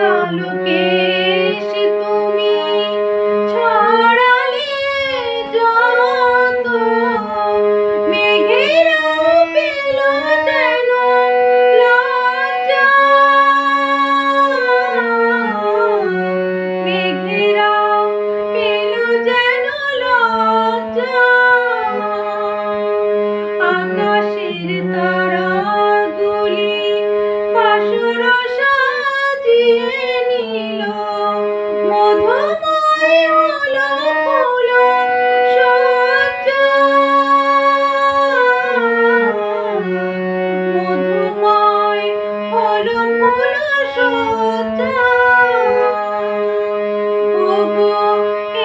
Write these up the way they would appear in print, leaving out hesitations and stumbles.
কালো কেশ তুমি ছড়ালে যত, মেঘেরাও পেল যেন লজ্জা, মেঘেরাও পেল যেন লজ্জা। আকাশের তারাগুলি বাসর সাজিয়ে নিল, মধুময় হলো ফুল সজ্জা, মধুময় হলো ফুল সজ্জা। ওগো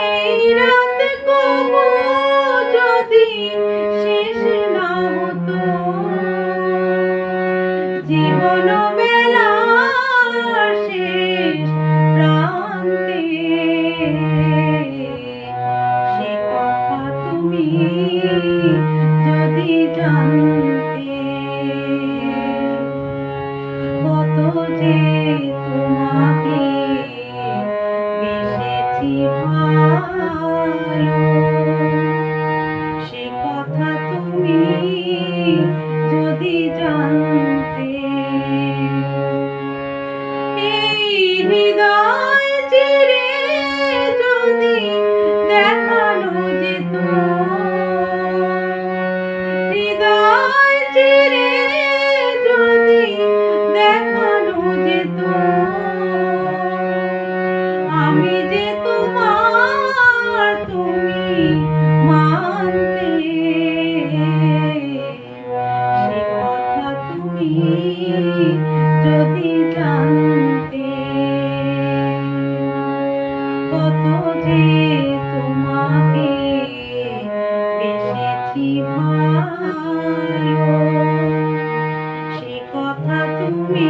এই রাত কবু যদি শেষ না হতো, জীবন বেলার শেষ প্রান্তে, সে কথা তুমি যদি জানতে, কত যে তোমাকে বেসেছি ভালো, সে কথা তুমি যদি জানতে। এই হৃদয় চিরে যদি দেখানো যেত, হৃদয় চিরে যদি দেখানো যেত, আমি যে তোমার তুমি মানতে, সে কথা তুমি যদি জানতে, কত যে তোমাকে বেসেছি ভালো, সে কথা তুমি